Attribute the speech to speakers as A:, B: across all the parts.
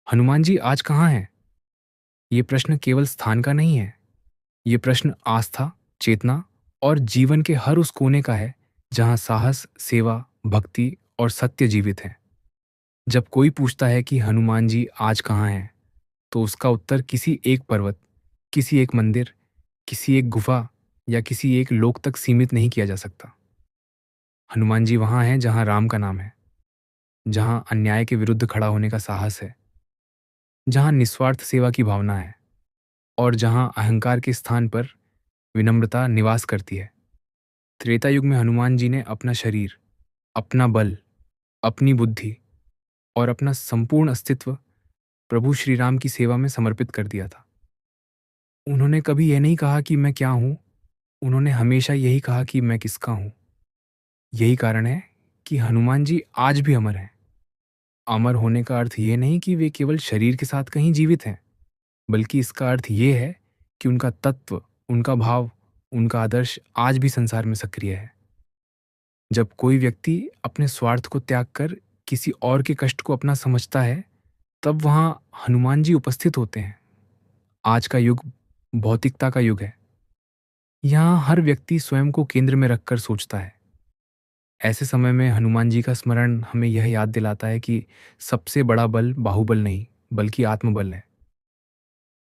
A: हनुमान जी आज कहाँ हैं? ये प्रश्न केवल स्थान का नहीं है। ये प्रश्न आस्था, चेतना और जीवन के हर उस कोने का है जहाँ साहस, सेवा, भक्ति और सत्य जीवित हैं। जब कोई पूछता है कि हनुमान जी आज कहाँ हैं, तो उसका उत्तर किसी एक पर्वत, किसी एक मंदिर, किसी एक गुफा या किसी एक लोक तक सीमित नहीं किया जा सकता। हनुमान जी वहाँ हैं जहाँ राम का नाम है, जहाँ अन्याय के विरुद्ध खड़ा होने का साहस है, जहाँ निस्वार्थ सेवा की भावना है और जहाँ अहंकार के स्थान पर विनम्रता निवास करती है। त्रेता युग में हनुमान जी ने अपना शरीर, अपना बल, अपनी बुद्धि और अपना संपूर्ण अस्तित्व प्रभु श्री राम की सेवा में समर्पित कर दिया था। उन्होंने कभी यह नहीं कहा कि मैं क्या हूँ, उन्होंने हमेशा यही कहा कि मैं किसका हूँ। यही कारण है कि हनुमान जी आज भी अमर हैं। अमर होने का अर्थ ये नहीं कि वे केवल शरीर के साथ कहीं जीवित हैं, बल्कि इसका अर्थ ये है कि उनका तत्व, उनका भाव, उनका आदर्श आज भी संसार में सक्रिय है। जब कोई व्यक्ति अपने स्वार्थ को त्याग कर किसी और के कष्ट को अपना समझता है, तब वहाँ हनुमान जी उपस्थित होते हैं। आज का युग भौतिकता का युग है। यहाँ हर व्यक्ति स्वयं को केंद्र में रखकर सोचता है। ऐसे समय में हनुमान जी का स्मरण हमें यह याद दिलाता है कि सबसे बड़ा बल बाहुबल नहीं, बल्कि आत्मबल है।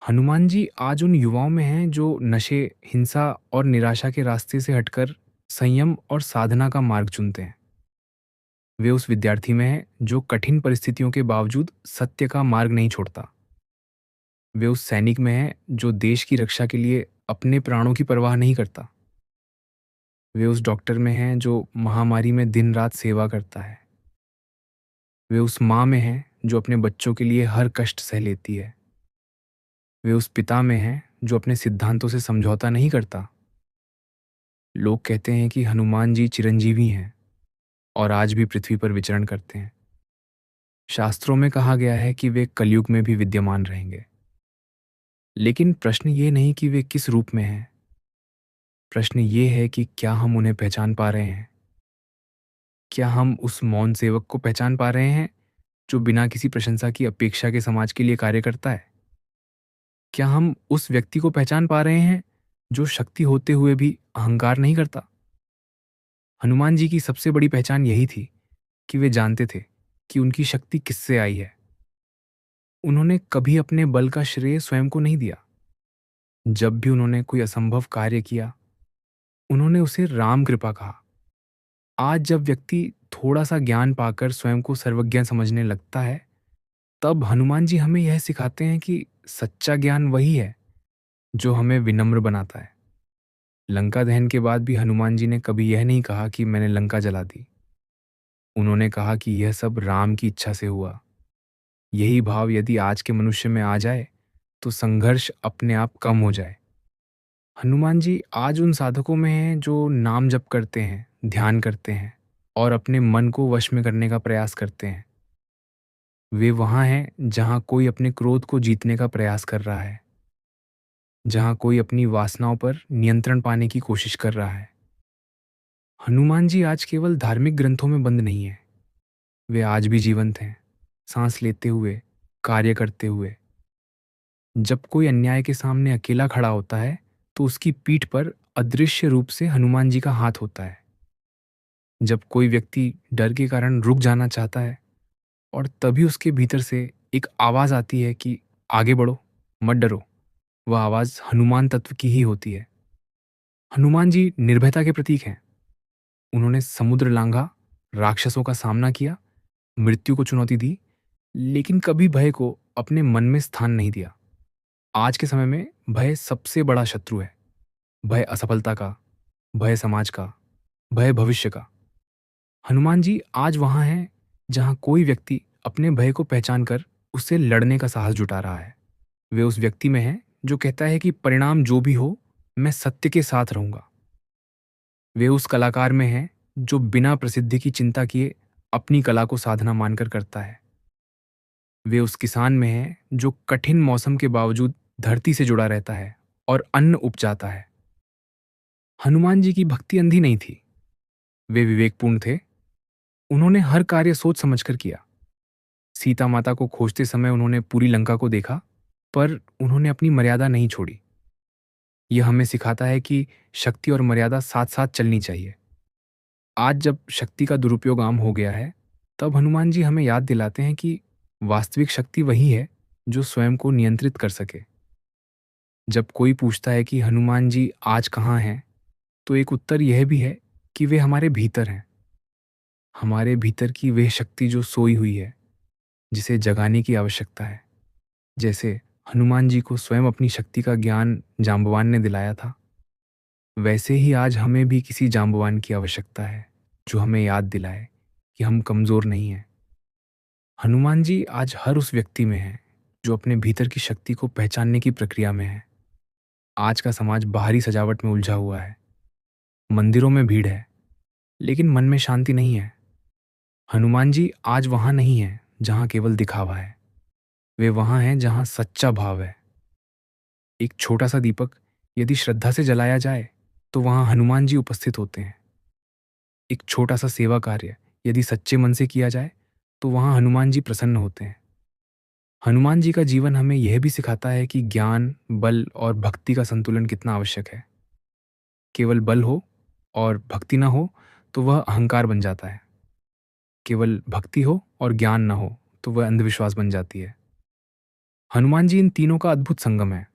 A: हनुमान जी आज उन युवाओं में हैं जो नशे, हिंसा और निराशा के रास्ते से हटकर संयम और साधना का मार्ग चुनते हैं। वे उस विद्यार्थी में हैं जो कठिन परिस्थितियों के बावजूद सत्य का मार्ग नहीं छोड़ता। वे उस सैनिक में हैं जो देश की रक्षा के लिए अपने प्राणों की परवाह नहीं करता। वे उस डॉक्टर में हैं जो महामारी में दिन रात सेवा करता है। वे उस माँ में हैं जो अपने बच्चों के लिए हर कष्ट सह लेती है। वे उस पिता में हैं जो अपने सिद्धांतों से समझौता नहीं करता। लोग कहते हैं कि हनुमान जी चिरंजीवी हैं और आज भी पृथ्वी पर विचरण करते हैं। शास्त्रों में कहा गया है कि वे कलयुग में भी विद्यमान रहेंगे। लेकिन प्रश्न ये नहीं कि वे किस रूप में हैं। प्रश्न ये है कि क्या हम उन्हें पहचान पा रहे हैं? क्या हम उस मौन सेवक को पहचान पा रहे हैं जो बिना किसी प्रशंसा की अपेक्षा के समाज के लिए कार्य करता है? क्या हम उस व्यक्ति को पहचान पा रहे हैं जो शक्ति होते हुए भी अहंकार नहीं करता? हनुमान जी की सबसे बड़ी पहचान यही थी कि वे जानते थे कि उनकी शक्ति किससे आई है। उन्होंने कभी अपने बल का श्रेय स्वयं को नहीं दिया। जब भी उन्होंने कोई असंभव कार्य किया, उन्होंने उसे राम कृपा कहा। आज जब व्यक्ति थोड़ा सा ज्ञान पाकर स्वयं को सर्वज्ञ समझने लगता है, तब हनुमान जी हमें यह सिखाते हैं कि सच्चा ज्ञान वही है जो हमें विनम्र बनाता है। लंका दहन के बाद भी हनुमान जी ने कभी यह नहीं कहा कि मैंने लंका जला दी। उन्होंने कहा कि यह सब राम की इच्छा से हुआ। यही भाव यदि आज के मनुष्य में आ जाए, तो संघर्ष अपने आप कम हो जाए। हनुमान जी आज उन साधकों में हैं जो नाम जप करते हैं, ध्यान करते हैं और अपने मन को वश में करने का प्रयास करते हैं। वे वहाँ हैं जहाँ कोई अपने क्रोध को जीतने का प्रयास कर रहा है, जहाँ कोई अपनी वासनाओं पर नियंत्रण पाने की कोशिश कर रहा है। हनुमान जी आज केवल धार्मिक ग्रंथों में बंद नहीं है। वे आज भी जीवंत हैं, सांस लेते हुए, कार्य करते हुए। जब कोई अन्याय के सामने अकेला खड़ा होता है, तो उसकी पीठ पर अदृश्य रूप से हनुमान जी का हाथ होता है। जब कोई व्यक्ति डर के कारण रुक जाना चाहता है और तभी उसके भीतर से एक आवाज आती है कि आगे बढ़ो, मत डरो, वह आवाज हनुमान तत्व की ही होती है। हनुमान जी निर्भयता के प्रतीक हैं। उन्होंने समुद्र लांघा, राक्षसों का सामना किया, मृत्यु को चुनौती दी, लेकिन कभी भय को अपने मन में स्थान नहीं दिया। आज के समय में भय सबसे बड़ा शत्रु है। भय असफलता का, भय समाज का, भय भविष्य का। हनुमान जी आज वहां हैं जहां कोई व्यक्ति अपने भय को पहचान कर उससे लड़ने का साहस जुटा रहा है। वे उस व्यक्ति में हैं जो कहता है कि परिणाम जो भी हो, मैं सत्य के साथ रहूंगा। वे उस कलाकार में हैं जो बिना प्रसिद्धि की चिंता किए अपनी कला को साधना मानकर करता है। वे उस किसान में हैं जो कठिन मौसम के बावजूद धरती से जुड़ा रहता है और अन्न उपजाता है। हनुमान जी की भक्ति अंधी नहीं थी। वे विवेकपूर्ण थे। उन्होंने हर कार्य सोच समझकर किया। सीता माता को खोजते समय उन्होंने पूरी लंका को देखा, पर उन्होंने अपनी मर्यादा नहीं छोड़ी। यह हमें सिखाता है कि शक्ति और मर्यादा साथ-साथ चलनी चाहिए। आज जब शक्ति का दुरुपयोग आम हो गया है, तब हनुमान जी हमें याद दिलाते हैं कि वास्तविक शक्ति वही है जो स्वयं को नियंत्रित कर सके। जब कोई पूछता है कि हनुमान जी आज कहाँ हैं, तो एक उत्तर यह भी है कि वे हमारे भीतर हैं। हमारे भीतर की वह शक्ति जो सोई हुई है, जिसे जगाने की आवश्यकता है। जैसे हनुमान जी को स्वयं अपनी शक्ति का ज्ञान जांबवान ने दिलाया था, वैसे ही आज हमें भी किसी जांबवान की आवश्यकता है, जो हमें याद दिलाए कि हम कमज़ोर नहीं हैं। हनुमान जी आज हर उस व्यक्ति में हैं, जो अपने भीतर की शक्ति को पहचानने की प्रक्रिया में है। आज का समाज बाहरी सजावट में उलझा हुआ है। मंदिरों में भीड़ है, लेकिन मन में शांति नहीं है। हनुमान जी आज वहाँ नहीं हैं, जहाँ केवल दिखावा है। वे वहाँ हैं, जहाँ सच्चा भाव है। एक छोटा-सा दीपक यदि श्रद्धा से जलाया जाए, तो वहाँ हनुमान जी उपस्थित होते हैं। एक छोटा-सा सेवा कार्य यदि सच्चे मन से किया जाए, तो वहाँ हनुमान जी प्रसन्न होते हैं। हनुमान जी का जीवन हमें यह भी सिखाता है कि ज्ञान, बल और भक्ति का संतुलन कितना आवश्यक है। केवल बल हो और भक्ति ना हो, तो वह अहंकार बन जाता है। केवल भक्ति हो और ज्ञान ना हो, तो वह अंधविश्वास बन जाती है। हनुमान जी इन तीनों का अद्भुत संगम है।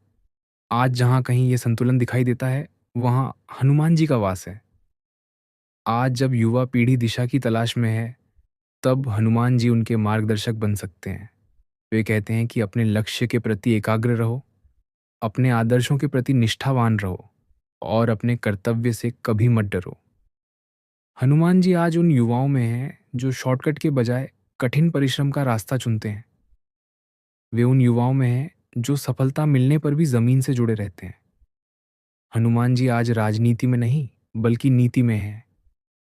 A: आज जहाँ कहीं ये संतुलन दिखाई देता है, वहाँ हनुमान जी का वास है। आज जब युवा पीढ़ी दिशा की तलाश में है, तब हनुमान जी उनके मार्गदर्शक बन सकते हैं। वे कहते हैं कि अपने लक्ष्य के प्रति एकाग्र रहो, अपने आदर्शों के प्रति निष्ठावान रहो और अपने कर्तव्य से कभी मत डरो। हनुमान जी आज उन युवाओं में हैं जो शॉर्टकट के बजाय कठिन परिश्रम का रास्ता चुनते हैं। वे उन युवाओं में हैं जो सफलता मिलने पर भी जमीन से जुड़े रहते हैं। हनुमान जी आज राजनीति में नहीं, बल्कि नीति में हैं।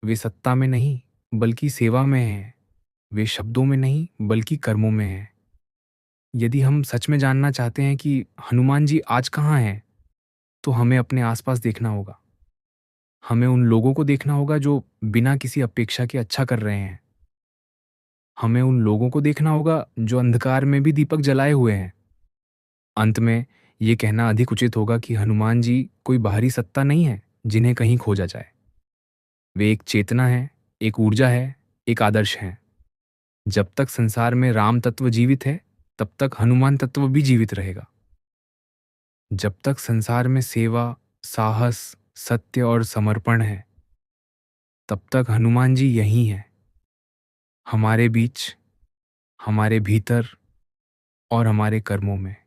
A: वे सत्ता में नहीं, बल्कि सेवा में हैं। वे शब्दों में नहीं, बल्कि कर्मों में हैं। यदि हम सच में जानना चाहते हैं कि हनुमान जी आज कहाँ हैं, तो हमें अपने आसपास देखना होगा। हमें उन लोगों को देखना होगा जो बिना किसी अपेक्षा के अच्छा कर रहे हैं। हमें उन लोगों को देखना होगा जो अंधकार में भी दीपक जलाए हुए हैं। अंत में ये कहना अधिक उचित होगा कि हनुमान जी कोई बाहरी सत्ता नहीं है जिन्हें कहीं खोजा जाए। वे एक चेतना है, एक ऊर्जा है, एक आदर्श है। जब तक संसार में राम तत्व जीवित है, तब तक हनुमान तत्व भी जीवित रहेगा। जब तक संसार में सेवा, साहस, सत्य और समर्पण है, तब तक हनुमान जी यहीं हैं, हमारे बीच, हमारे भीतर और हमारे कर्मों में।